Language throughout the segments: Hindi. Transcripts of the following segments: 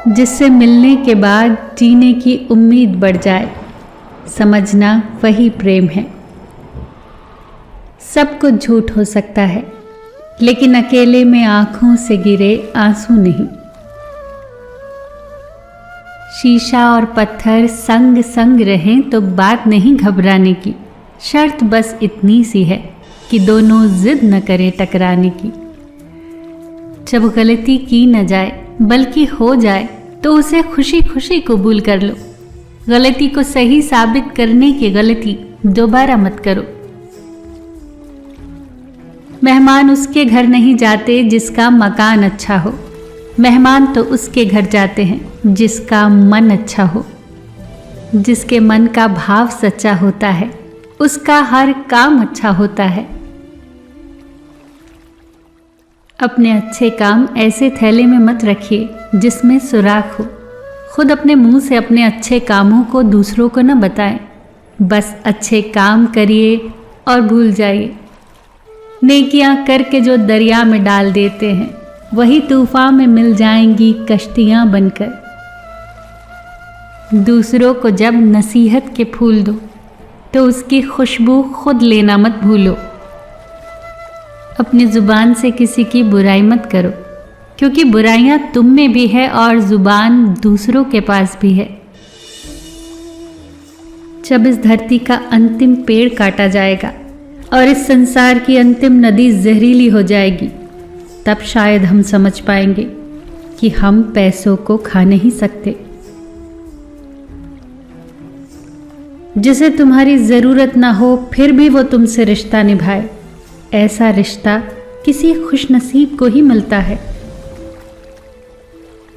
जिससे मिलने के बाद जीने की उम्मीद बढ़ जाए, समझना वही प्रेम है। सब कुछ झूठ हो सकता है, लेकिन अकेले में आंखों से गिरे आंसू नहीं। शीशा और पत्थर संग संग रहें तो बात नहीं घबराने की, शर्त बस इतनी सी है कि दोनों जिद न करें टकराने की। जब गलती की न जाए बल्कि हो जाए तो उसे खुशी खुशी कबूल कर लो। गलती को सही साबित करने की गलती दोबारा मत करो। मेहमान उसके घर नहीं जाते जिसका मकान अच्छा हो, मेहमान तो उसके घर जाते हैं जिसका मन अच्छा हो। जिसके मन का भाव सच्चा होता है उसका हर काम अच्छा होता है। अपने अच्छे काम ऐसे थैले में मत रखिए जिसमें सुराख हो। खुद अपने मुंह से अपने अच्छे कामों को दूसरों को न बताएं। बस अच्छे काम करिए और भूल जाइए। नेकियां करके जो दरिया में डाल देते हैं वही तूफान में मिल जाएंगी कश्तियां बनकर। दूसरों को जब नसीहत के फूल दो तो उसकी खुशबू खुद लेना मत भूलो। अपनी जुबान से किसी की बुराई मत करो, क्योंकि बुराइयां तुम में भी है और जुबान दूसरों के पास भी है। जब इस धरती का अंतिम पेड़ काटा जाएगा और इस संसार की अंतिम नदी जहरीली हो जाएगी, तब शायद हम समझ पाएंगे कि हम पैसों को खा नहीं सकते। जिसे तुम्हारी जरूरत ना हो फिर भी वो तुमसे रिश्ता निभाए, ऐसा रिश्ता किसी खुशनसीब को ही मिलता है।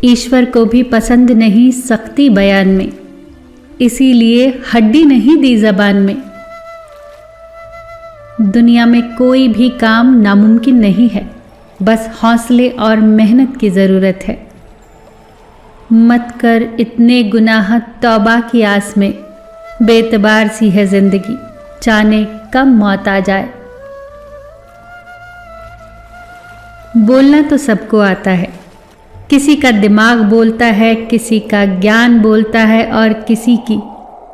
ईश्वर को भी पसंद नहीं सख्ती बयान में, इसीलिए हड्डी नहीं दी जबान में। दुनिया में कोई भी काम नामुमकिन नहीं है, बस हौसले और मेहनत की जरूरत है। मत कर इतने गुनाह तौबा की आस में, बेतबार सी है जिंदगी जाने कब मौत आ जाए। बोलना तो सबको आता है, किसी का दिमाग बोलता है, किसी का ज्ञान बोलता है और किसी की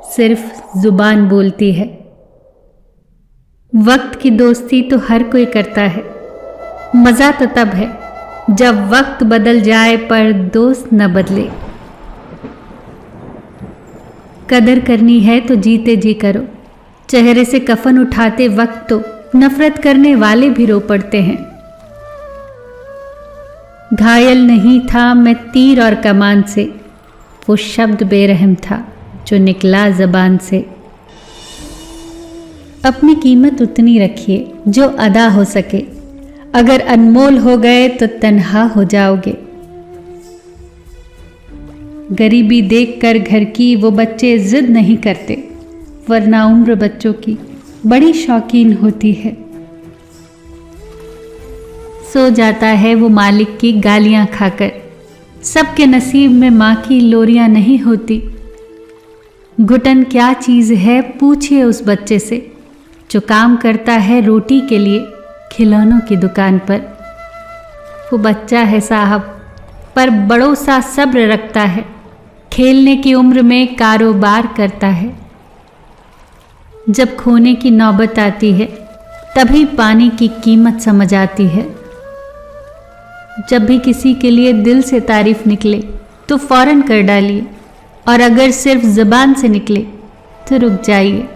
सिर्फ जुबान बोलती है। वक्त की दोस्ती तो हर कोई करता है, मज़ा तो तब है जब वक्त बदल जाए पर दोस्त न बदले। कदर करनी है तो जीते जी करो, चेहरे से कफन उठाते वक्त तो नफरत करने वाले भी रो पड़ते हैं। घायल नहीं था मैं तीर और कमान से, वो शब्द बेरहम था जो निकला जबान से। अपनी कीमत उतनी रखिए जो अदा हो सके, अगर अनमोल हो गए तो तन्हा हो जाओगे। गरीबी देखकर घर की वो बच्चे जिद नहीं करते, वरना उम्र बच्चों की बड़ी शौकीन होती है। सो जाता है वो मालिक की गालियां खाकर, सबके नसीब में माँ की लोरियां नहीं होती। घुटन क्या चीज़ है पूछिए उस बच्चे से जो काम करता है रोटी के लिए खिलौनों की दुकान पर। वो बच्चा है साहब, पर बड़ों सा सब्र रखता है, खेलने की उम्र में कारोबार करता है। जब खोने की नौबत आती है तभी पानी की कीमत समझ आती है। जब भी किसी के लिए दिल से तारीफ निकले तो फौरन कर डालिए, और अगर सिर्फ ज़बान से निकले तो रुक जाइए।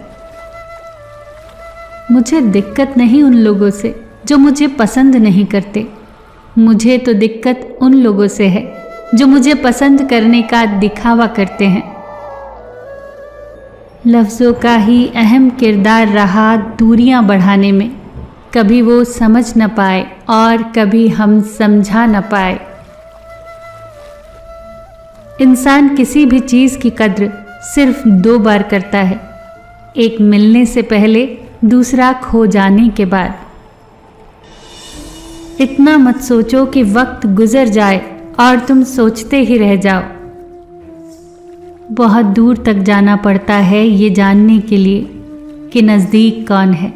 मुझे दिक्कत नहीं उन लोगों से जो मुझे पसंद नहीं करते, मुझे तो दिक्कत उन लोगों से है जो मुझे पसंद करने का दिखावा करते हैं। लफ्ज़ों का ही अहम किरदार रहा दूरियां बढ़ाने में, कभी वो समझ न पाए और कभी हम समझा न पाए। इंसान किसी भी चीज़ की कद्र सिर्फ 2 बार करता है, एक मिलने से पहले, दूसरा खो जाने के बाद। इतना मत सोचो कि वक्त गुजर जाए और तुम सोचते ही रह जाओ। बहुत दूर तक जाना पड़ता है ये जानने के लिए कि नज़दीक कौन है।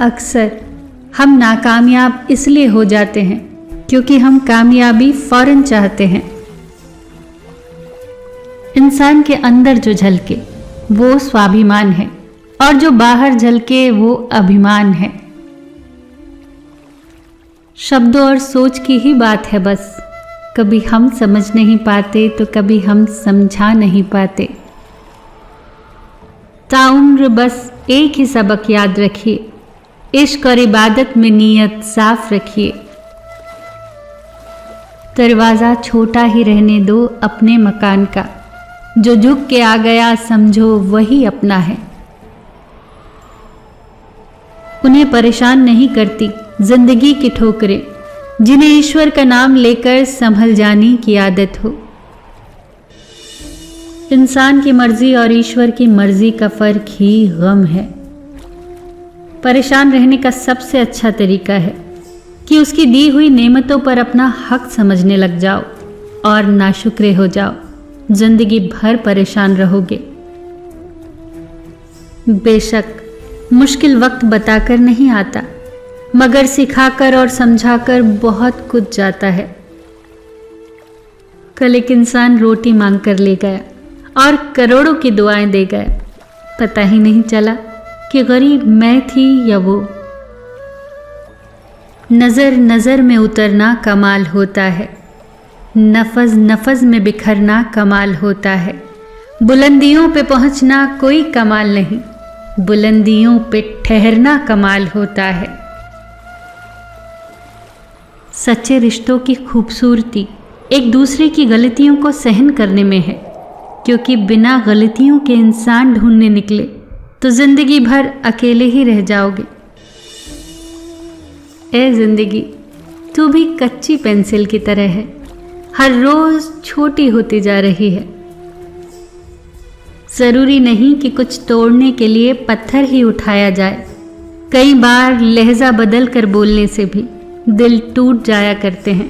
अक्सर हम नाकामयाब इसलिए हो जाते हैं क्योंकि हम कामयाबी फौरन चाहते हैं। इंसान के अंदर जो झलके वो स्वाभिमान है और जो बाहर झलके वो अभिमान है। शब्दों और सोच की ही बात है बस। कभी हम समझ नहीं पाते तो कभी हम समझा नहीं पाते। ताउम्र बस एक ही सबक याद रखिए, इश्क और इबादत में नीयत साफ रखिए। दरवाज़ा छोटा ही रहने दो अपने मकान का, जो झुक के आ गया समझो वही अपना है। उन्हें परेशान नहीं करती जिंदगी की ठोकरें, जिन्हें ईश्वर का नाम लेकर संभल जाने की आदत हो। इंसान की मर्जी और ईश्वर की मर्जी का फर्क ही गम है। परेशान रहने का सबसे अच्छा तरीका है कि उसकी दी हुई नेमतों पर अपना हक समझने लग जाओ और नाशुक्रे हो जाओ। जिंदगी भर परेशान रहोगे। बेशक मुश्किल वक्त बताकर नहीं आता, मगर सिखाकर और समझाकर बहुत कुछ जाता है। कल एक इंसान रोटी मांग कर ले गया और करोड़ों की दुआएं दे गया। पता ही नहीं चला कि गरीब मैं थी या वो। नज़र नज़र में उतरना कमाल होता है, नफज नफज में बिखरना कमाल होता है। बुलंदियों पे पहुंचना कोई कमाल नहीं, बुलंदियों पे ठहरना कमाल होता है। सच्चे रिश्तों की खूबसूरती एक दूसरे की गलतियों को सहन करने में है, क्योंकि बिना गलतियों के इंसान ढूंढने निकले तो जिंदगी भर अकेले ही रह जाओगे। ए जिंदगी, तू भी कच्ची पेंसिल की तरह है, हर रोज छोटी होती जा रही है। जरूरी नहीं कि कुछ तोड़ने के लिए पत्थर ही उठाया जाए। कई बार लहजा बदल कर बोलने से भी दिल टूट जाया करते हैं।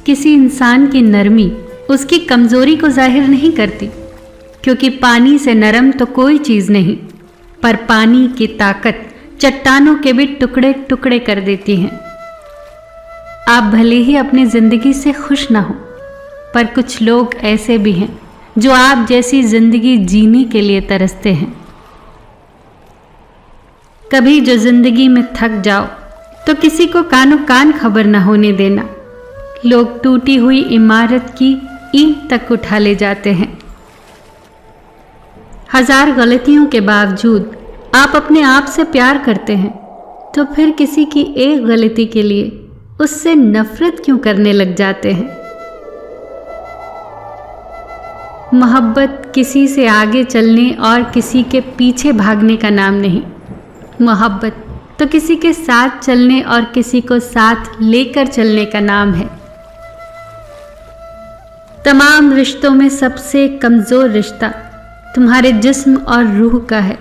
किसी इंसान की नरमी उसकी कमजोरी को जाहिर नहीं करती, क्योंकि पानी से नरम तो कोई चीज नहीं, पर पानी की ताकत चट्टानों के भी टुकड़े टुकड़े कर देती हैं। आप भले ही अपनी जिंदगी से खुश ना हो, पर कुछ लोग ऐसे भी हैं जो आप जैसी जिंदगी जीने के लिए तरसते हैं। कभी जो जिंदगी में थक जाओ तो किसी को कानो कान खबर ना होने देना। लोग टूटी हुई इमारत की ईंट तक उठा ले जाते हैं। हजार गलतियों के बावजूद आप अपने आप से प्यार करते हैं, तो फिर किसी की एक गलती के लिए उससे नफरत क्यों करने लग जाते हैं? मोहब्बत किसी से आगे चलने और किसी के पीछे भागने का नाम नहीं। मोहब्बत तो किसी के साथ चलने और किसी को साथ लेकर चलने का नाम है। तमाम रिश्तों में सबसे कमज़ोर रिश्ता तुम्हारे जिस्म और रूह का है।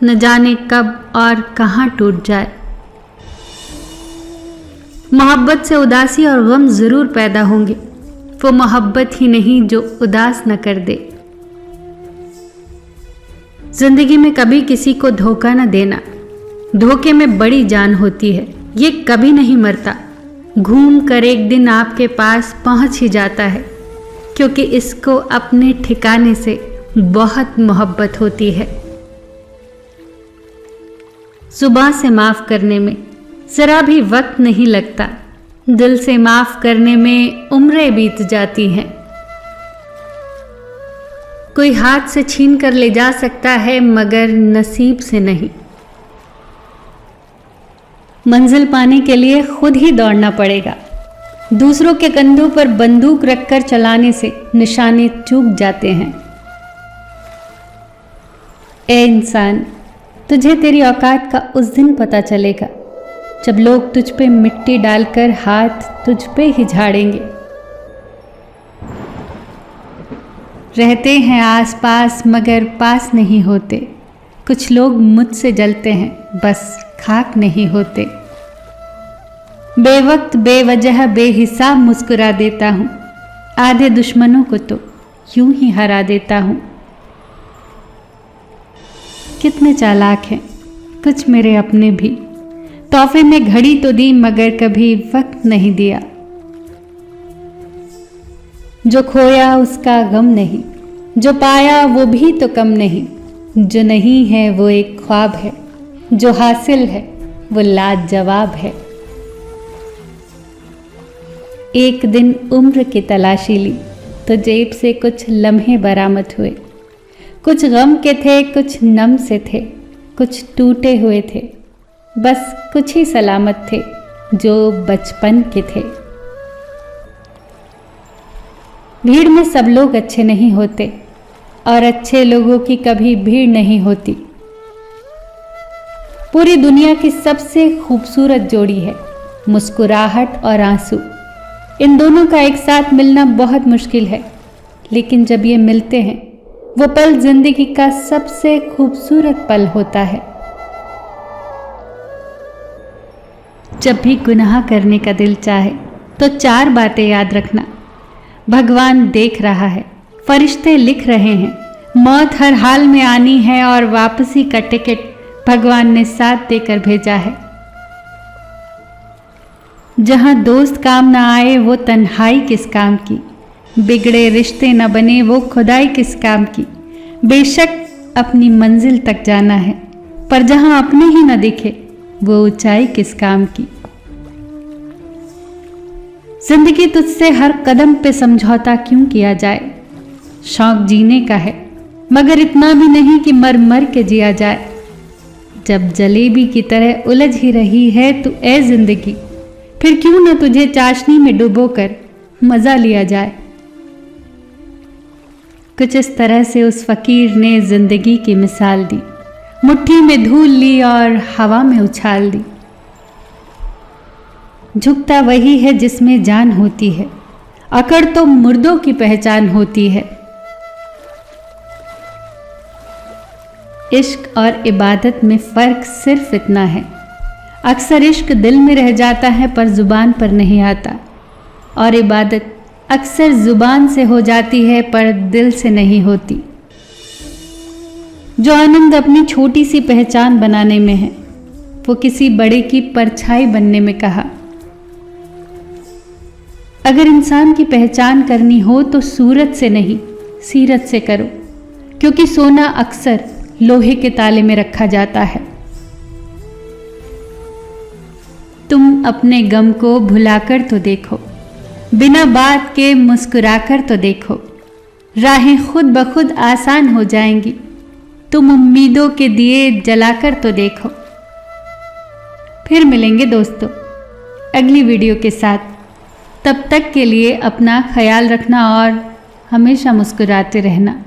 न जाने कब और कहाँ टूट जाए। मोहब्बत से उदासी और गम ज़रूर पैदा होंगे, वो मोहब्बत ही नहीं जो उदास न कर दे। जिंदगी में कभी किसी को धोखा न देना। धोखे में बड़ी जान होती है, ये कभी नहीं मरता। घूम कर एक दिन आपके पास पहुंच ही जाता है, क्योंकि इसको अपने ठिकाने से बहुत मोहब्बत होती है। जुबान से माफ़ करने में ज़रा भी वक्त नहीं लगता, दिल से माफ़ करने में उम्रें बीत जाती हैं। कोई हाथ से छीन कर ले जा सकता है, मगर नसीब से नहीं। मंजिल पाने के लिए खुद ही दौड़ना पड़ेगा। दूसरों के कंधों पर बंदूक रखकर चलाने से निशाने चूक जाते हैं। ए इंसान, तुझे तेरी औकात का उस दिन पता चलेगा जब लोग तुझ पे मिट्टी डालकर हाथ तुझ पे ही झाड़ेंगे। रहते हैं आसपास मगर पास नहीं होते। कुछ लोग मुझसे जलते हैं, बस खाक नहीं होते। बेवक्त बेवजह बेहिसाब मुस्कुरा देता हूँ, आधे दुश्मनों को तो यूं ही हरा देता हूँ। कितने चालाक हैं कुछ मेरे अपने भी, तोहफे में घड़ी तो दी मगर कभी वक्त नहीं दिया। जो खोया उसका गम नहीं, जो पाया वो भी तो कम नहीं। जो नहीं है वो एक ख्वाब है, जो हासिल है वो लाजवाब है। एक दिन उम्र की तलाशी ली तो जेब से कुछ लम्हे बरामद हुए। कुछ गम के थे, कुछ नम से थे, कुछ टूटे हुए थे, बस कुछ ही सलामत थे जो बचपन के थे। भीड़ में सब लोग अच्छे नहीं होते और अच्छे लोगों की कभी भीड़ नहीं होती। पूरी दुनिया की सबसे खूबसूरत जोड़ी है मुस्कुराहट और आंसू। इन दोनों का एक साथ मिलना बहुत मुश्किल है, लेकिन जब ये मिलते हैं वो पल जिंदगी का सबसे खूबसूरत पल होता है। जब भी गुनाह करने का दिल चाहे तो 4 बातें याद रखना। भगवान देख रहा है, फरिश्ते लिख रहे हैं, मौत हर हाल में आनी है और वापसी का टिकट भगवान ने साथ देकर भेजा है। जहां दोस्त काम ना आए वो तन्हाई किस काम की, बिगड़े रिश्ते न बने वो खुदाई किस काम की। बेशक अपनी मंजिल तक जाना है, पर जहां अपने ही न दिखे वो ऊंचाई किस काम की। जिंदगी तुझसे हर कदम पे समझौता क्यों किया जाए। शौक जीने का है मगर इतना भी नहीं कि मर मर के जिया जाए। जब जलेबी की तरह उलझ ही रही है तू ए जिंदगी, फिर क्यों न तुझे चाशनी में डुबोकर मजा लिया जाए। कुछ इस तरह से उस फकीर ने जिंदगी की मिसाल दी, मुट्ठी में धूल ली और हवा में उछाल दी। झुकता वही है जिसमें जान होती है, अकड़ तो मुर्दों की पहचान होती है। इश्क और इबादत में फर्क सिर्फ इतना है, अक्सर इश्क दिल में रह जाता है पर जुबान पर नहीं आता, और इबादत अक्सर जुबान से हो जाती है पर दिल से नहीं होती। जो आनंद अपनी छोटी सी पहचान बनाने में है वो किसी बड़े की परछाई बनने में कहा। अगर इंसान की पहचान करनी हो तो सूरत से नहीं सीरत से करो, क्योंकि सोना अक्सर लोहे के ताले में रखा जाता है। तुम अपने गम को भुलाकर तो देखो, बिना बात के मुस्कुराकर तो देखो, राहें खुद ब खुद आसान हो जाएंगी। तुम उम्मीदों के दिए जलाकर तो देखो। फिर मिलेंगे दोस्तों अगली वीडियो के साथ। तब तक के लिए अपना ख्याल रखना और हमेशा मुस्कुराते रहना।